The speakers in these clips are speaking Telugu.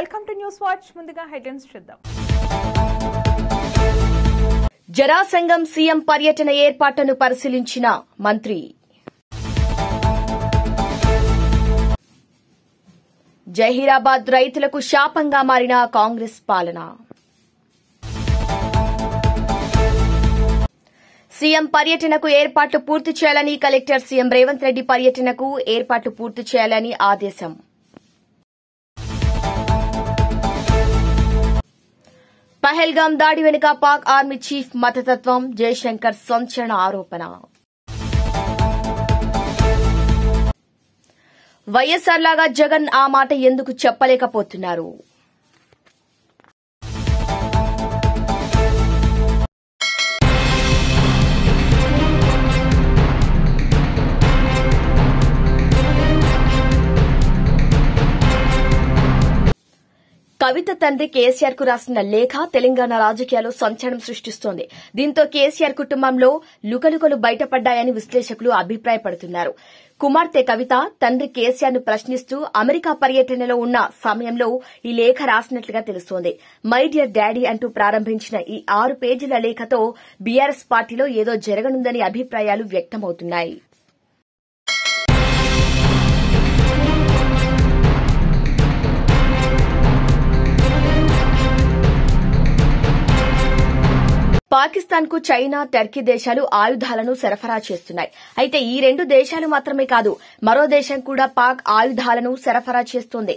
Welcome to news watch. ముందుగా హెడ్లైన్స్ చూద్దాం. జరాసంగం సీఎం పర్యటన ఏర్పాట్లను పరిశీలించిన మంత్రి. జహీరాబాద్ రైతులకు శాపంగా మారిన కాంగ్రెస్ పాలన. సీఎం పర్యటనకు ఏర్పాట్లు పూర్తి చేయాలని కలెక్టర్ సీఎం రేవంత్ రెడ్డి పర్యటనకు ఏర్పాట్లు పూర్తి చేయాలని ఆదేశం. పహల్గాం దాడి వెనుక పాక్ ఆర్మీ చీఫ్ మతతత్వం, జయశంకర్ సంచలన ఆరోపణ. వైఎస్ఆర్ లాగా జగన్ ఆ మాట ఎందుకు చెప్పలేకపోతున్నారు? కవిత తండ్రి కేసీఆర్ కు రాసిన లేఖ తెలంగాణ రాజకీయాల్లో సంచలనం సృష్టిస్తోంది. దీంతో కేసీఆర్ కుటుంబంలో లుకలుకలు బయటపడ్డాయని విశ్లేషకులు అభిప్రాయపడుతున్నారు. కుమార్తె కవిత తండ్రి కేసీఆర్ ను ప్రశ్నిస్తూ అమెరికా పర్యటనలో ఉన్న సమయంలో ఈ లేఖ రాసినట్లుగా తెలుస్తోంది. మై డియర్ డాడీ అంటూ ప్రారంభించిన ఈ 6 పేజీల లేఖతో బీఆర్ఎస్ పార్టీలో ఏదో జరగనుందని అభిప్రాయాలు వ్యక్తమవుతున్నాయి. పాకిస్తాన్ కు చైనా, టర్కీ దేశాలు ఆయుధాలను సరఫరా చేస్తున్నాయి. అయితే ఈ 2 దేశాలు మాత్రమే కాదు, మరో దేశం కూడా పాక్ ఆయుధాలను సరఫరా చేస్తోంది.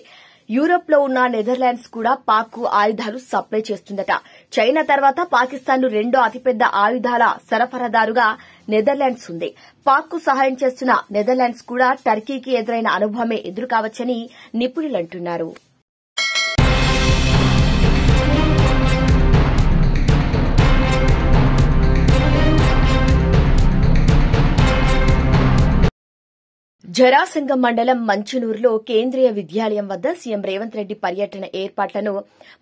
యూరోప్ లో ఉన్న నెదర్లాండ్స్ కూడా పాక్ కు ఆయుధాలు సప్లై చేస్తుందట. చైనా తర్వాత పాకిస్తాన్ ను రెండో అతిపెద్ద ఆయుధాల సరఫరాదారుగా నెదర్లాండ్స్ ఉంది. పాక్ కు సహాయం చేస్తున్న నెదర్లాండ్స్ కూడా టర్కీకి ఎదురైన అనుభవమే ఎదురుకావచ్చని నిపుణులంటున్నారు. జరాసంగం మండలం మంచునూరులో కేంద్రీయ విద్యాలయం వద్ద సీఎం రేవంత్ రెడ్డి పర్యటన ఏర్పాట్లను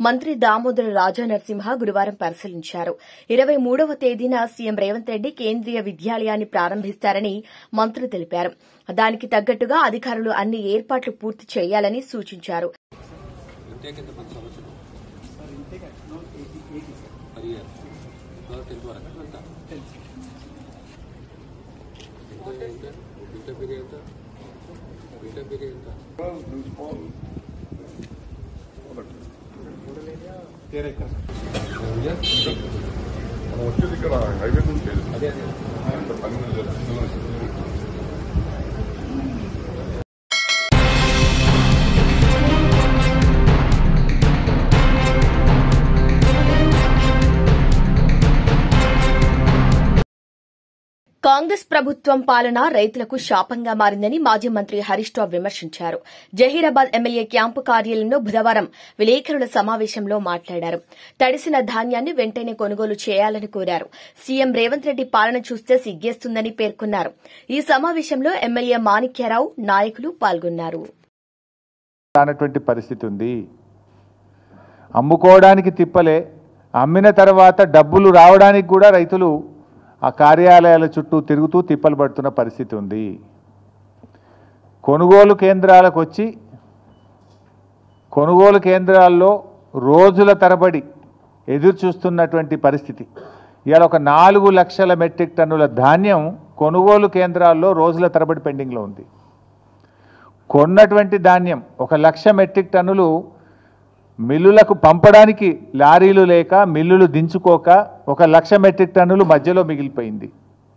మంత్రి దామోదర రాజనరసింహ గురువారం పరిశీలించారు. 23వ తేదీన సీఎం రేవంత్ రెడ్డి కేంద్రీయ విద్యాలయాన్ని ప్రారంభిస్తారని మంత్రి తెలిపారు. దానికి తగ్గట్టుగా అధికారులు అన్ని ఏర్పాట్లు పూర్తి చేయాలని సూచించారు. వచ్చేది ఇక్కడ హైవే నుంచి అదే పని. కాంగ్రెస్ ప్రభుత్వం పాలన రైతులకు శాపంగా మారిందని మాజీ మంత్రి హరీష్ రావు విమర్శించారు. జహీరాబాద్ ఎమ్మెల్యే క్యాంపు కార్యాలయంలో బుధవారం విలేకరుల సమావేశంలో మాట్లాడారు. తడిసిన ధాన్యాన్ని వెంటనే కొనుగోలు చేయాలని కోరారు. సీఎం రేవంత్ రెడ్డి పాలన చూస్తే సిగ్గేస్తుందని పేర్కొన్నారు. ఈ సమావేశంలో ఎమ్మెల్యే మాణిక్యారావు, నాయకులు పాల్గొన్నారు. పరిస్థితి ఉంది, అమ్ముకోవడానికి తిప్పలే, అమ్మిన తర్వాత డబ్బులు రావడానికి కూడా రైతులు ఆ కార్యాలయాల చుట్టూ తిరుగుతూ తిప్పలు పడుతున్న పరిస్థితి ఉంది. కొనుగోలు కేంద్రాలకు వచ్చి కొనుగోలు కేంద్రాల్లో రోజుల తరబడి ఎదురు చూస్తున్నటువంటి పరిస్థితి. ఇవాళ ఒక 4 లక్షల మెట్రిక్ టన్నుల ధాన్యం కొనుగోలు కేంద్రాల్లో రోజుల తరబడి పెండింగ్లో ఉంది. కొన్నటువంటి ధాన్యం 1 లక్ష మెట్రిక్ టన్నులు మిల్లులకు పంపడానికి లారీలు లేక, మిల్లులు దించుకోక 1 లక్ష మెట్రిక్ టన్నులు మధ్యలో మిగిలిపోయింది.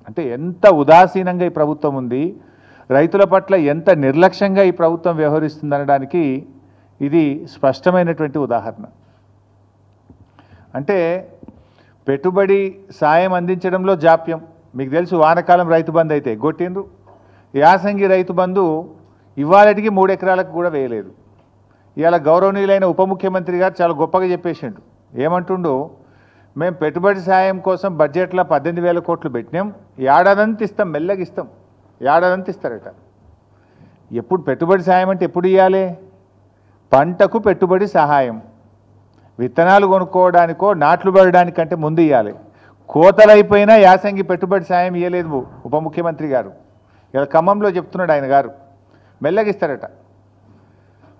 అంటే ఎంత ఉదాసీనంగా ఈ ప్రభుత్వం ఉంది, రైతుల పట్ల ఎంత నిర్లక్ష్యంగా ఈ ప్రభుత్వం వ్యవహరిస్తుందనడానికి ఇది స్పష్టమైనటువంటి ఉదాహరణ. అంటే పెట్టుబడి సాయం అందించడంలో జాప్యం. మీకు తెలుసు, వానకాలం రైతు బంధు అయితే గొట్టిండ్రు, యాసంగి రైతు బంధు ఇవాళటికి 3 ఎకరాలకు కూడా వేయలేదు. ఇవాళ గౌరవనీయులైన ఉప ముఖ్యమంత్రి గారు చాలా గొప్పగా చెప్పేసిండు. ఏమంటుండు, మేము పెట్టుబడి సాయం కోసం బడ్జెట్లో 18,000 కోట్లు పెట్టినాం, ఏడాదంతా ఇస్తాం, మెల్లగా ఇస్తాం, ఏడాదంతా ఇస్తారట. ఎప్పుడు పెట్టుబడి సాయం అంటే ఎప్పుడు ఇవ్వాలి? పంటకు పెట్టుబడి సహాయం, విత్తనాలు కొనుక్కోవడానికో నాట్లు పడడానికంటే ముందు ఇవ్వాలి. కోతలైపోయినా యాసంగి పెట్టుబడి సాయం ఇవ్వలేదు ఉప ముఖ్యమంత్రి గారు. ఇలా ఖమ్మంలో చెప్తున్నాడు ఆయన గారు, మెల్లగా ఇస్తారట.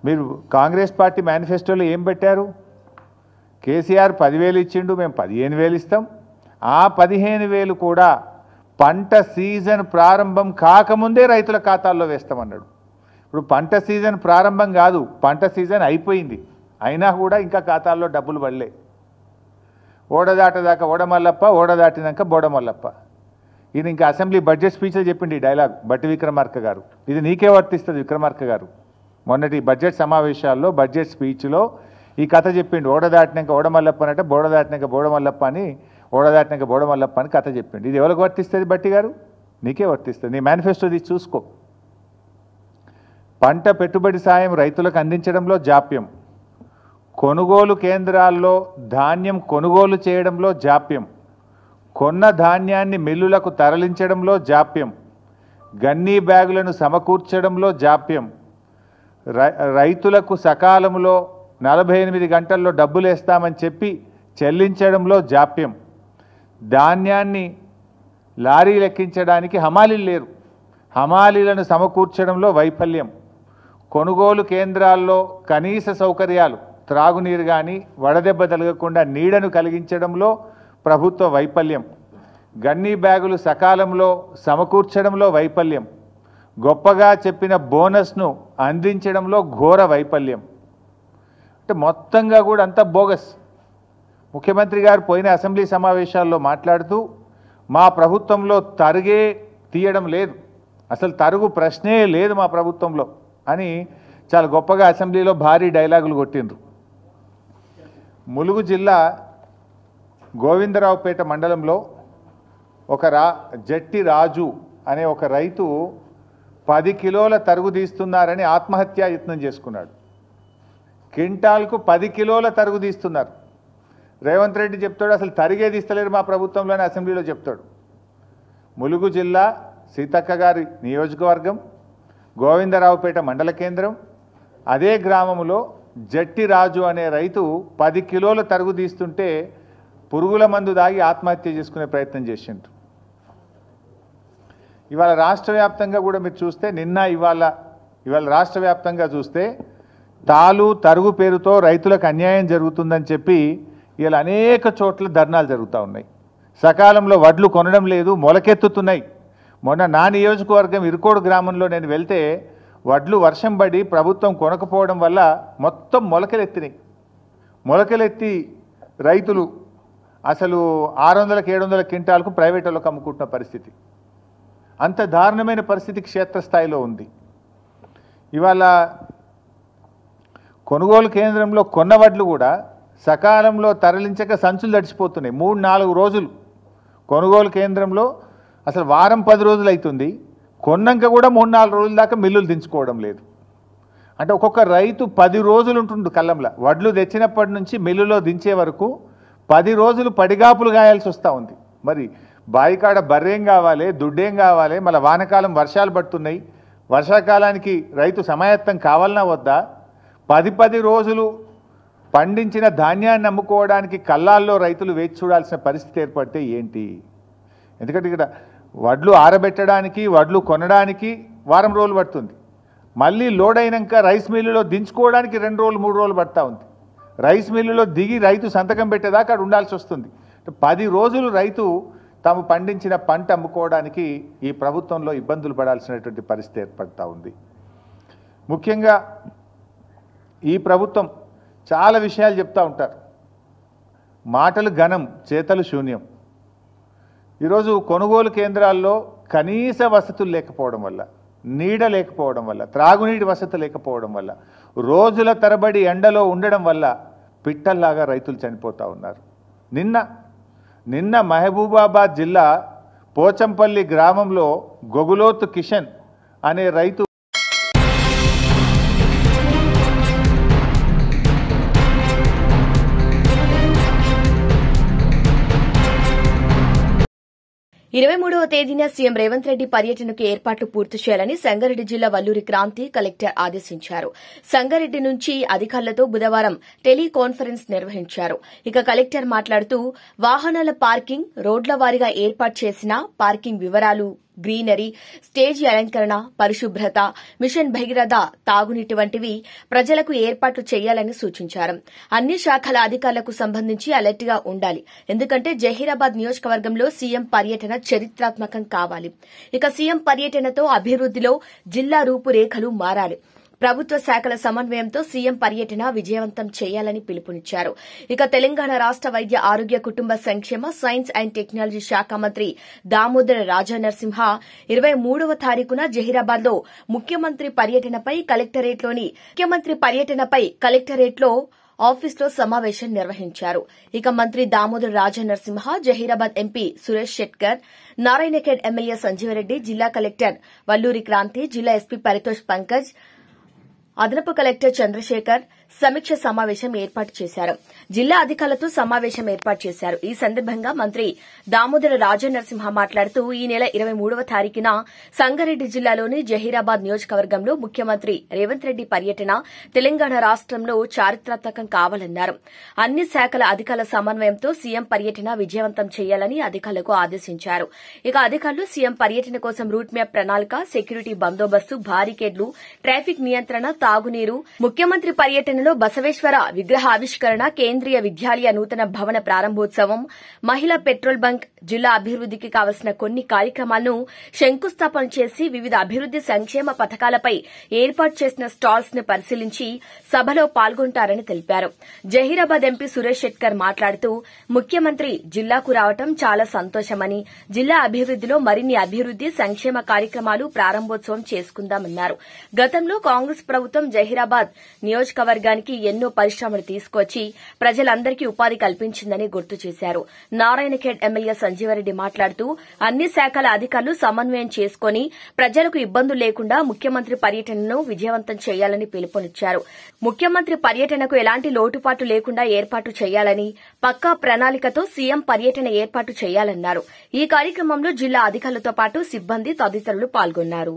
మీరు కాంగ్రెస్ పార్టీ మేనిఫెస్టోలో ఏం పెట్టారు? కేసీఆర్ 10,000 ఇచ్చిండు, మేము 15,000 ఇస్తాం. ఆ 15,000 కూడా పంట సీజన్ ప్రారంభం కాకముందే రైతుల ఖాతాల్లో వేస్తామన్నాడు. ఇప్పుడు పంట సీజన్ ప్రారంభం కాదు, పంట సీజన్ అయిపోయింది, అయినా కూడా ఇంకా ఖాతాల్లో డబ్బులు పడలే. ఓడదాటదాకా ఓడమల్లప్ప, ఓడదాటినాక బోడమల్లప్ప. ఇది ఇంకా అసెంబ్లీ బడ్జెట్ స్పీచ్లో చెప్పింది ఈ డైలాగ్ బట్టి విక్రమార్క గారు. ఇది నీకే వర్తిస్తుంది విక్రమార్క గారు. మొన్నటి బడ్జెట్ సమావేశాల్లో బడ్జెట్ స్పీచ్లో ఈ కథ చెప్పిండు. ఓడదాటినాక ఓడమల్లప్ప అంటే బోడదాటినాక బోడమల్లప్ప అని, ఓడదాటినాక బోడమల్లప్ప అని కథ చెప్పిండు. ఇది ఎవరికి వర్తిస్తుంది బట్టి గారు? నీకే వర్తిస్తుంది. నీ మేనిఫెస్టో తీసి చూసుకో. పంట పెట్టుబడి సాయం రైతులకు అందించడంలో జాప్యం, కొనుగోలు కేంద్రాల్లో ధాన్యం కొనుగోలు చేయడంలో జాప్యం, కొన్న ధాన్యాన్ని మిల్లులకు తరలించడంలో జాప్యం, గన్నీ బ్యాగులను సమకూర్చడంలో జాప్యం, రైతులకు సకాలంలో 48 గంటల్లో డబ్బులు వేస్తామని చెప్పి చెల్లించడంలో జాప్యం, ధాన్యాన్ని లారీలు ఎక్కించడానికి హమాలీలు లేరు, హమాలీలను సమకూర్చడంలో వైఫల్యం, కొనుగోలు కేంద్రాల్లో కనీస సౌకర్యాలు త్రాగునీరు కానీ వడదెబ్బ తగలకుండా నీడను కలిగించడంలో ప్రభుత్వ వైఫల్యం, గన్నీ బ్యాగులు సకాలంలో సమకూర్చడంలో వైఫల్యం, గొప్పగా చెప్పిన బోనస్ను అందించడంలో ఘోర వైఫల్యం. అంటే మొత్తంగా కూడా అంతా బోగస్. ముఖ్యమంత్రి గారు పోయిన అసెంబ్లీ సమావేశాల్లో మాట్లాడుతూ మా ప్రభుత్వంలో తరుగే తీయడం లేదు, అసలు తరుగు ప్రశ్నే లేదు మా ప్రభుత్వంలో అని చాలా గొప్పగా అసెంబ్లీలో భారీ డైలాగులు కొట్టిండ్రు. ములుగు జిల్లా గోవిందరావుపేట మండలంలో ఒక జట్టి రాజు అనే ఒక రైతు 10 కిలోల తరుగు తీస్తున్నారని ఆత్మహత్యా యత్నం చేసుకున్నాడు. క్వింటాల్కు 10 కిలోల తరుగు తీస్తున్నారు. రేవంత్ రెడ్డి చెప్తాడు అసలు తరిగే తీస్తలేరు మా ప్రభుత్వంలోనే అసెంబ్లీలో చెప్తాడు. ములుగు జిల్లా సీతక్క గారి నియోజకవర్గం గోవిందరావుపేట మండల కేంద్రం, అదే గ్రామంలో జట్టి రాజు అనే రైతు 10 కిలోల తరుగు తీస్తుంటే పురుగుల మందు దాగి ఆత్మహత్య చేసుకునే ప్రయత్నం చేసిండ్రు. ఇవాళ రాష్ట్ర వ్యాప్తంగా కూడా మీరు చూస్తే ఇవాళ రాష్ట్ర వ్యాప్తంగా చూస్తే తరుగు పేరుతో రైతులకు అన్యాయం జరుగుతుందని చెప్పి ఇవాళ అనేక చోట్ల ధర్నాలు జరుగుతూ ఉన్నాయి. సకాలంలో వడ్లు కొనడం లేదు, మొలకెత్తుతున్నాయి. మొన్న నా నియోజకవర్గం ఇరుకోడు గ్రామంలో నేను వెళ్తే వడ్లు వర్షం పడి ప్రభుత్వం కొనకపోవడం వల్ల మొత్తం మొలకలెత్తినాయి. మొలకలెత్తి రైతులు అసలు 600-700 క్వింటాలకు ప్రైవేట్ వాళ్ళకు అమ్ముకుంటున్న పరిస్థితి. అంత దారుణమైన పరిస్థితి క్షేత్రస్థాయిలో ఉంది. ఇవాళ కొనుగోలు కేంద్రంలో కొన్న వడ్లు కూడా సకాలంలో తరలించక సంచులు తడిచిపోతున్నాయి. 3-4 రోజులు కొనుగోలు కేంద్రంలో అసలు వారం 10 రోజులు అవుతుంది, కొన్నాక కూడా 3-4 రోజుల దాకా మిల్లులు దించుకోవడం లేదు. అంటే ఒక్కొక్క రైతు 10 రోజులు ఉంటుండు కళ్ళంలో. వడ్లు తెచ్చినప్పటి నుంచి మిల్లులో దించే వరకు 10 రోజులు పడిగాపులు గాయాల్సి వస్తూ ఉంది. మరి బాయికాడ బర్రేం కావాలి, దుడ్డేం కావాలి, మళ్ళీ వానకాలం వర్షాలు పడుతున్నాయి, వర్షాకాలానికి రైతు సమాయత్తం కావాలన్నా వద్దా? 10 రోజులు పండించిన ధాన్యాన్ని అమ్ముకోవడానికి కళ్ళాల్లో రైతులు వేచి చూడాల్సిన పరిస్థితి ఏర్పడితే ఏంటి? ఎందుకంటే ఇక్కడ వడ్లు ఆరబెట్టడానికి వడ్లు కొనడానికి వారం రోజులు పడుతుంది, మళ్ళీ లోడ్ అయినాక రైస్ మిల్లులో దించుకోవడానికి 2 రోజులు 3 రోజులు పడతా ఉంది. రైస్ మిల్లులో దిగి రైతు సంతకం పెట్టేదాకా అక్కడ ఉండాల్సి వస్తుంది. 10 రోజులు రైతు తాము పండించిన పంట అమ్ముకోవడానికి ఈ ప్రభుత్వంలో ఇబ్బందులు పడాల్సినటువంటి పరిస్థితి ఏర్పడతా ఉంది. ముఖ్యంగా ఈ ప్రభుత్వం చాలా విషయాలు చెప్తూ ఉంటారు. మాటలు ఘనం, చేతలు శూన్యం. ఈరోజు కొనుగోలు కేంద్రాల్లో కనీస వసతులు లేకపోవడం వల్ల, నీడ లేకపోవడం వల్ల, త్రాగునీటి వసతి లేకపోవడం వల్ల, రోజుల తరబడి ఎండలో ఉండడం వల్ల పిట్టల్లాగా రైతులు చనిపోతూ ఉన్నారు. నిన్న మహబూబాబాద్ జిల్లా పోచంపల్లి గ్రామంలో గొగులోతు కిషన్ అనే రైతు ఇరవై 23వ తేదీన సీఎం రేవంత్ రెడ్డి పర్యటనకు ఏర్పాట్లు పూర్తి చేయాలని సంగారెడ్డి జిల్లా వల్లూరి క్రాంతి కలెక్టర్ ఆదేశించారు. సంగారెడ్డి నుంచి అధికారులతో బుధవారం టెలికాన్ఫరెన్స్ నిర్వహించారు. ఇక కలెక్టర్ మాట్లాడుతూ వాహనాల పార్కింగ్, రోడ్ల వారీగా ఏర్పాటు చేసిన పార్కింగ్ వివరాలు గ్రీనరీ, స్టేజి అలంకరణ, పరిశుభ్రత, మిషన్ భగీరథ, తాగునీటి వంటివి ప్రజలకు ఏర్పాట్లు చేయాలని సూచించారు. అన్ని శాఖల అధికారులకు సంబంధించి అలర్ట్ గా ఉండాలి. ఎందుకంటే జహీరాబాద్ నియోజకవర్గంలో సీఎం పర్యటన చరిత్రాత్మకం కావాలి. ఇక సీఎం పర్యటనతో అభివృద్దిలో జిల్లా రూపురేఖలు మారాలి. ప్రభుత్వ శాఖల సమన్వయంతో సీఎం పర్యటన విజయవంతం చేయాలని పిలుపునిచ్చారు. ఇక తెలంగాణ రాష్ట వైద్య ఆరోగ్య కుటుంబ సంక్షేమ సైన్స్ అండ్ టెక్నాలజీ శాఖ మంత్రి దామోదర రాజనరసింహ 23వ తారీఖున జహీరాబాద్ లో ముఖ్యమంత్రి పర్యటనపై కలెక్టరేట్లో ఆఫీసులో సమావేశం నిర్వహించారు. ఇక మంత్రి దామోదర రాజనరసింహ, జహీరాబాద్ ఎంపీ సురేష్ షెట్కర్, నారాయణఖేడ్ ఎమ్మెల్యే సంజీవరెడ్డి, జిల్లా కలెక్టర్ వల్లూరి క్రాంతి, జిల్లా ఎస్పీ పరితోష్ పంకజ్, అదనపు కలెక్టర్ చంద్రశేఖర్ సమీక్ష సమావేశం ఏర్పాటు చేశారు. జిల్లా అధికారులతో సమావేశం ఏర్పాటు చేశారు. ఈ సందర్భంగా మంత్రి దామోదర రాజనరసింహ మాట్లాడుతూ ఈ నెల 23వ తారీఖున సంగారెడ్డి జిల్లాలోని జహీరాబాద్ నియోజకవర్గంలో ముఖ్యమంత్రి రేవంత్ రెడ్డి పర్యటన తెలంగాణ రాష్టంలో చారిత్రాత్మకం కావాలన్నారు. అన్ని శాఖల అధికారుల సమన్వయంతో సీఎం పర్యటన విజయవంతం చేయాలని అధికారులకు ఆదేశించారు. ఇక అధికారులు సీఎం పర్యటన కోసం రూట్ మ్యాప్ ప్రణాళిక, సెక్యూరిటీ బందోబస్తు, బారికేడ్లు, ట్రాఫిక్ నియంత్రణ, తాగునీరు, ముఖ్యమంత్రి పర్యటనలో బసవేశ్వర విగ్రహ ఆవిష్కరణ, కేంద్రీయ విద్యాలయ నూతన భవన ప్రారంభోత్సవం, మహిళా పెట్రోల్ బంక్, జిల్లా అభివృద్దికి కావలసిన కొన్ని కార్యక్రమాలను శంకుస్థాపన చేసి వివిధ అభివృద్ది సంక్షేమ పథకాలపై ఏర్పాటు చేసిన స్టాల్స్ ను పరిశీలించి సభలో పాల్గొంటారని తెలిపారు. జహీరాబాద్ ఎంపీ సురేష్ షెట్కర్ మాట్లాడుతూ ముఖ్యమంత్రి జిల్లాకు రావడం చాలా సంతోషమని, జిల్లా అభివృద్దిలో మరిన్ని అభివృద్ది సంక్షేమ కార్యక్రమాలు ప్రారంభోత్సవం చేసుకుందామన్నారు. గతంలో కాంగ్రెస్ ప్రభుత్వం జహీరాబాద్ నియోజకవర్గానికి ఎన్నో పరిశ్రమలు తీసుకొచ్చి ప్రజలందరికీ ఉపాధి కల్పించిందని గుర్తు చేశారు. నారాయణఖేడ్ ఎమ్మెల్యే సంజీవరెడ్డి మాట్లాడుతూ అన్ని శాఖల అధికారులు సమన్వయం చేసుకుని ప్రజలకు ఇబ్బందులు లేకుండా ముఖ్యమంత్రి పర్యటనను విజయవంతం చేయాలని పిలుపునిచ్చారు. ముఖ్యమంత్రి పర్యటనకు ఎలాంటి లోటుపాటు లేకుండా ఏర్పాటు చేయాలని, పక్కా ప్రణాళికతో సీఎం పర్యటన ఏర్పాటు చేయాలన్నారు. ఈ కార్యక్రమంలో జిల్లా అధికారులతో పాటు సిబ్బంది తదితరులు పాల్గొన్నారు.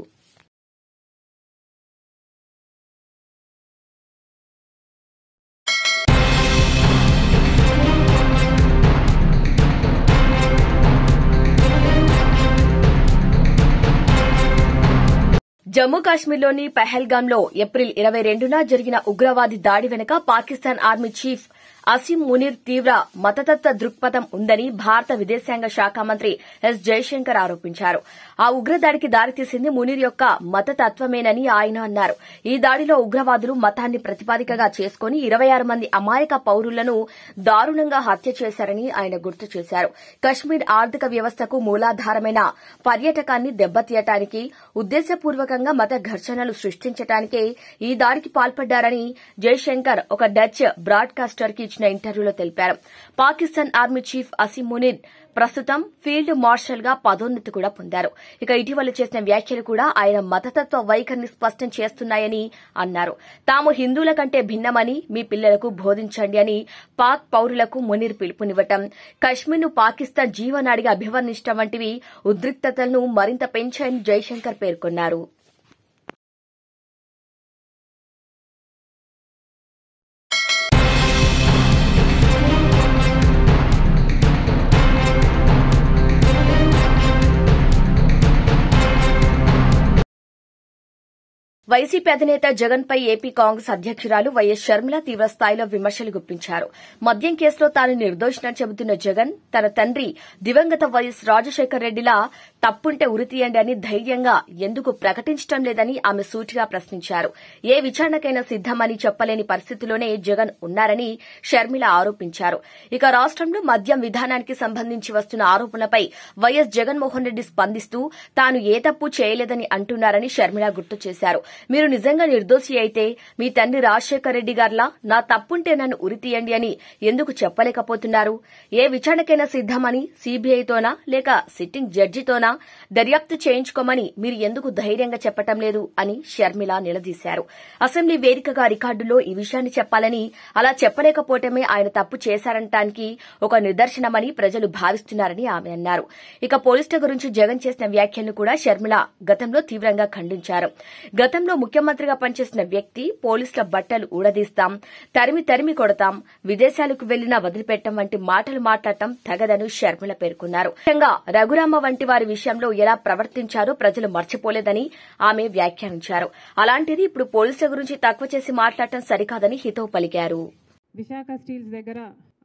జమ్మూ కాశ్మీర్లోని పహల్గాంలో ఏప్రిల్ 22న జరిగిన ఉగ్రవాది దాడి వెనుక పాకిస్తాన్ ఆర్మీ చీఫ్ అసీం మునీర్ తీవ్ర మతతత్వ దృక్పథం ఉందని భారత విదేశాంగ శాఖ మంత్రి ఎస్ జైశంకర్ ఆరోపించారు. ఆ ఉగ్రదాడికి దారితీసింది మునీర్ యొక్క మతతత్వమేనని ఆయన అన్నారు. ఈ దాడిలో ఉగ్రవాదులు మతాన్ని ప్రతిపాదికగా చేసుకుని 26 మంది అమాయక పౌరులను దారుణంగా హత్య చేశారని ఆయన గుర్తు చేశారు. కశ్మీర్ ఆర్థిక వ్యవస్థకు మూలాధారమైన పర్యాటకాన్ని దెబ్బతీయటానికి, ఉద్దేశపూర్వకంగా మత ఘర్షణలు సృష్టించడానికే ఈ దాడికి పాల్పడ్డారని జైశంకర్ ఒక డచ్ బ్రాడ్కాస్టర్ కి ఇచ్చిన ఇంటర్వ్యూలో తెలిపారు. పాకిస్తాన్ ఆర్మీ చీఫ్ అసీం మునీర్ ప్రస్తుతం ఫీల్డ్ మార్షల్ గా పదోన్నతి కూడా పొందారు. ఇక ఇటీవల చేసిన వ్యాఖ్యలు కూడా ఆయన మతతత్వ వైఖరిని స్పష్టం చేస్తున్నాయని అన్నారు. తాము హిందువుల కంటే భిన్నమని మీ పిల్లలకు బోధించండి అని పాక్ పౌరులకు మునీర్ పిలుపునివ్వటం, కశ్మీర్ను పాకిస్తాన్ జీవనాడిగా అభివర్ణించడం వంటివి ఉద్రిక్తతలను మరింత పెంచాయని జైశంకర్ పేర్కొన్నారు. వైసీపీ అధినేత జగన్ పై ఏపీ కాంగ్రెస్ అధ్యకురాలు వైఎస్ షర్మిల తీవ్రస్థాయిలో విమర్శలు గుప్పించారు. మద్యం కేసులో తాను నిర్దోషినని చెబుతున్న జగన్ తన తండ్రి దివంగత వైఎస్ రాజశేఖర్ రెడ్డిలా తప్పుంటే ఉరితీయండి అని ధైర్యంగా ఎందుకు ప్రకటించడం లేదని ఆమె సూటిగా ప్రశ్నించారు. ఏ విచారణకైనా సిద్దమని చెప్పలేని పరిస్థితిలోనే జగన్ ఉన్నారని షర్మిల ఆరోపించారు. ఇక రాష్టంలో మద్యం విధానానికి సంబంధించి వస్తున్న ఆరోపణలపై వైఎస్ జగన్మోహన్ రెడ్డి స్పందిస్తూ తాను ఏ తప్పు చేయలేదని అంటున్నారని షర్మిల గుర్తు చేశారు. మీరు నిజంగా నిర్దోషి అయితే మీ తండ్రి రాజశేఖర్ రెడ్డి గారిలా నా తప్పుంటే నన్ను ఉరితీయండి అని ఎందుకు చెప్పలేకపోతున్నారు? ఏ విచారణకైనా సిద్దమని సీబీఐతోనా లేక సిట్టింగ్ జడ్జితోనా దర్యాప్తు చేయించుకోమని మీరు ఎందుకు ధైర్యంగా చెప్పటం లేదు అని షర్మిల నిలదీశారు. అసెంబ్లీ వేదికగా రికార్డులో ఈ విషయాన్ని చెప్పాలని, అలా చెప్పలేకపోవటమే ఆయన తప్పు చేశారనటానికి ఒక నిదర్శనమని ప్రజలు భావిస్తున్నారని ఆమె అన్నారు. ఇక పోలీసుల గురించి జగన్ చేసిన వ్యాఖ్యలను కూడా షర్మిల గతంలో తీవ్రంగా ఖండించారు. గతంలో రాష్ట్రంలో ముఖ్యమంత్రిగా పనిచేసిన వ్యక్తి పోలీసుల బట్టలు ఊడదీస్తాం, తరిమి కొడతాం, విదేశాలకు వెళ్లినా వదిలిపెట్టం వంటి మాటలు మాట్లాడటం తగదని షర్మిల పేర్కొన్నారు. ముఖ్యంగా రఘురామ వంటి వారి విషయంలో ఎలా ప్రవర్తించారో ప్రజలు మర్చిపోలేదని ఆమె వ్యాఖ్యానించారు. అలాంటిది ఇప్పుడు పోలీసుల గురించి తక్కువ చేసి మాట్లాడటం సరికాదని హితవు పలికారు. విశాఖ స్టీల్స్ దగ్గర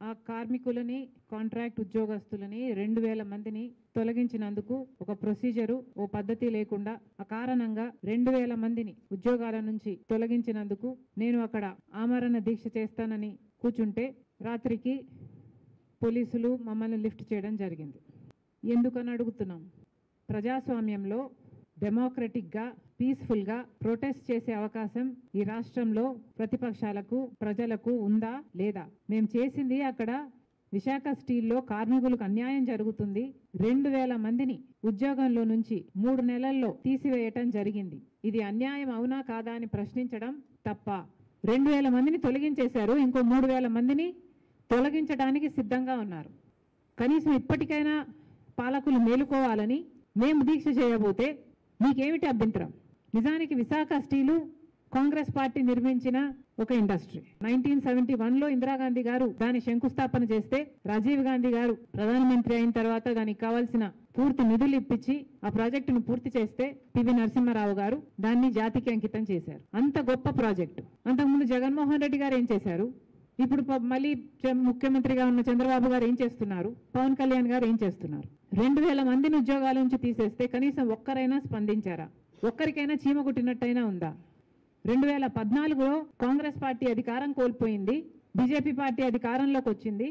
ఆ కార్మికులని, కాంట్రాక్ట్ ఉద్యోగస్తులని 2000 మందిని తొలగించినందుకు ఒక ప్రొసీజరు, ఓ పద్ధతి లేకుండా ఆ కారణంగా 2000 మందిని ఉద్యోగాల నుంచి తొలగించినందుకు నేను అక్కడ ఆమరణ దీక్ష చేస్తానని కూర్చుంటే రాత్రికి పోలీసులు మమ్మల్ని లిఫ్ట్ చేయడం జరిగింది. ఎందుకని అడుగుతున్నాం? ప్రజాస్వామ్యంలో డెమోక్రటిక్గా, పీస్ఫుల్గా ప్రొటెస్ట్ చేసే అవకాశం ఈ రాష్ట్రంలో ప్రతిపక్షాలకు, ప్రజలకు ఉందా లేదా? మేము చేసింది అక్కడ విశాఖ స్టీల్లో కార్మికులకు అన్యాయం జరుగుతుంది. 2000 మందిని ఉద్యోగంలో నుంచి 3 నెలల్లో తీసివేయటం జరిగింది. ఇది అన్యాయం అవునా కాదా అని ప్రశ్నించడం తప్ప. 2000 మందిని తొలగించేశారు, ఇంకో 3000 మందిని తొలగించడానికి సిద్ధంగా ఉన్నారు. కనీసం ఇప్పటికైనా పాలకులు మేలుకోవాలని మేము దీక్ష చేయబోతే మీకేమిటి అభ్యంతరం? నిజానికి విశాఖ స్టీలు కాంగ్రెస్ పార్టీ నిర్మించిన ఒక ఇండస్ట్రీ. 1971లో ఇందిరాగాంధీ గారు దాని శంకుస్థాపన చేస్తే, రాజీవ్ గాంధీ గారు ప్రధానమంత్రి అయిన తర్వాత దానికి కావాల్సిన పూర్తి నిధులు ఇప్పించి ఆ ప్రాజెక్టును పూర్తి చేస్తే పివి నరసింహారావు గారు దాన్ని జాతికి అంకితం చేశారు. అంత గొప్ప ప్రాజెక్టు. అంతకుముందు జగన్మోహన్ రెడ్డి గారు ఏం చేశారు? ఇప్పుడు మళ్ళీ ముఖ్యమంత్రిగా ఉన్న చంద్రబాబు గారు ఏం చేస్తున్నారు? పవన్ కళ్యాణ్ గారు ఏం చేస్తున్నారు? 2000 మందిని ఉద్యోగాల నుంచి తీసేస్తే కనీసం ఒక్కరైనా స్పందించారా? ఒక్కరికైనా చీమ కుట్టినట్టయినా ఉందా? 2014లో కాంగ్రెస్ పార్టీ అధికారం కోల్పోయింది, బీజేపీ పార్టీ అధికారంలోకి వచ్చింది.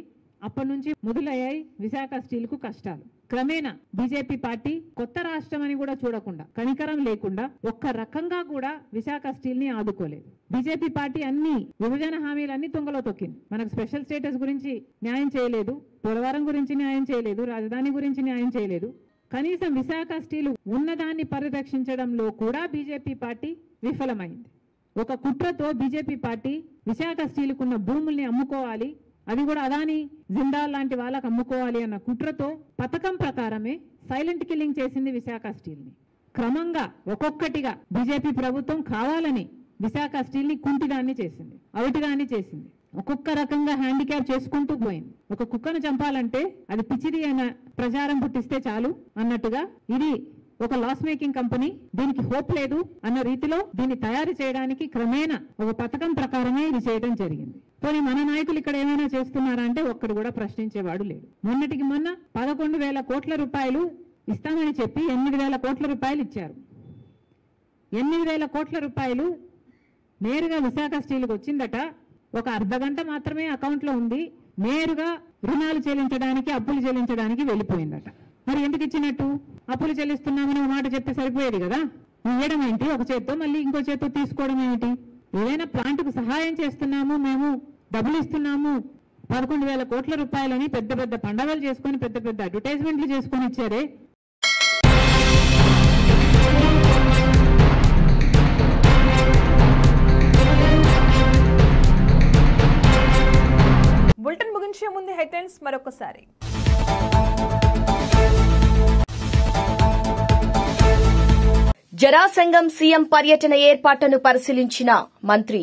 అప్పటి నుంచి మొదలయ్యాయి విశాఖ స్టీల్కు కష్టాలు. క్రమేణా బీజేపీ పార్టీ కొత్త రాష్ట్రం అని కూడా చూడకుండా, కనికరం లేకుండా ఒక్క రకంగా కూడా విశాఖ స్టీల్ ని ఆదుకోలేదు. బీజేపీ పార్టీ అన్ని విభజన హామీలన్నీ తుంగలో తొక్కింది. మనకు స్పెషల్ స్టేటస్ గురించి న్యాయం చేయలేదు, పోలవరం గురించి న్యాయం చేయలేదు, రాజధాని గురించి న్యాయం చేయలేదు. కనీసం విశాఖ స్టీల్ ఉన్నదాన్ని పరిరక్షించడంలో కూడా బీజేపీ పార్టీ విఫలమైంది. ఒక కుట్రతో బీజేపీ పార్టీ విశాఖ స్టీల్కున్న భూముల్ని అమ్ముకోవాలి, అది కూడా అదాని, జిందాల్ లాంటి వాళ్ళకు అమ్ముకోవాలి అన్న కుట్రతో పథకం ప్రకారమే సైలెంట్ కిల్లింగ్ చేసింది విశాఖ స్టీల్ని. క్రమంగా ఒక్కొక్కటిగా బీజేపీ ప్రభుత్వం కావాలని విశాఖ స్టీల్ని కుంటిదాన్ని చేసింది, అవిటిదాన్ని చేసింది. ఒక్కొక్క రకంగా హ్యాండిక్యాప్ చేసుకుంటూ పోయింది. ఒక కుక్కను చంపాలంటే అది పిచ్చిది అన్న ప్రచారం పుట్టిస్తే చాలు అన్నట్టుగా ఇది ఒక లాస్ మేకింగ్ కంపెనీ, దీనికి హోప్ లేదు అన్న రీతిలో దీన్ని తయారు చేయడానికి క్రమేణా ఒక పథకం ప్రకారమే ఇది చేయడం జరిగింది. పోనీ మన నాయకులు ఇక్కడ ఏమైనా చేస్తున్నారా అంటే ఒక్కడు కూడా ప్రశ్నించేవాడు లేడు. మొన్నటికి మొన్న 11,000 కోట్ల రూపాయలు ఇస్తామని చెప్పి 8,000 కోట్ల రూపాయలు ఇచ్చారు. 8,000 కోట్ల రూపాయలు నేరుగా విశాఖ స్టీల్కి వచ్చిందట. ఒక అర్ధగంట మాత్రమే అకౌంట్లో ఉంది, నేరుగా రుణాలు చెల్లించడానికి, అప్పులు చెల్లించడానికి వెళ్ళిపోయిందట. మరి ఎందుకు ఇచ్చినట్టు? అప్పులు చెల్లిస్తున్నామని ఒక మాట చెప్తే సరిపోయేది కదా. ఇవ్వడం ఏంటి? ఒక చేత్తో మళ్ళీ ఇంకో చేత్తో తీసుకోవడం ఏమిటి? ఏదైనా ప్లాంట్కు సహాయం చేస్తున్నాము, మేము డబ్బులు ఇస్తున్నాము, 11,000 కోట్ల రూపాయలని పెద్ద పెద్ద పండగలు చేసుకొని, పెద్ద పెద్ద అడ్వర్టైజ్మెంట్లు చేసుకొని ఇచ్చారే. బులెటిన్ ముగించే ముందు హెడ్లైన్స్ మరొకసారి. జరాసంగం సీఎం పర్యటన ఏర్పాట్లను పరిశీలించిన మంత్రి.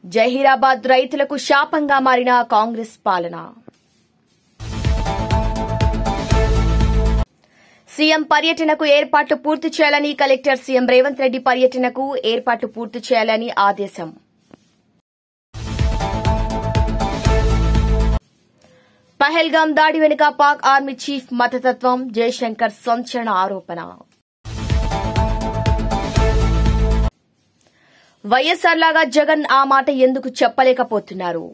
జహీరాబాద్ రైతులకు శాపంగా మారిన కాంగ్రెస్ పాలన. సీఎం పర్యటనకు ఏర్పాట్లు పూర్తి చేయాలని కలెక్టర్ సీఎం రేవంత్ రెడ్డి పర్యటనకు ఏర్పాట్లు పూర్తి చేయాలని ఆదేశం. పహల్గాం దాడి వెనుక పాక్ ఆర్మీ చీఫ్ మతతత్వం, జయశంకర్ సంచలన ఆరోపణ. వైఎస్ఆర్ లాగా జగన్ ఆ మాట ఎందుకు చెప్పలేకపోతున్నారు?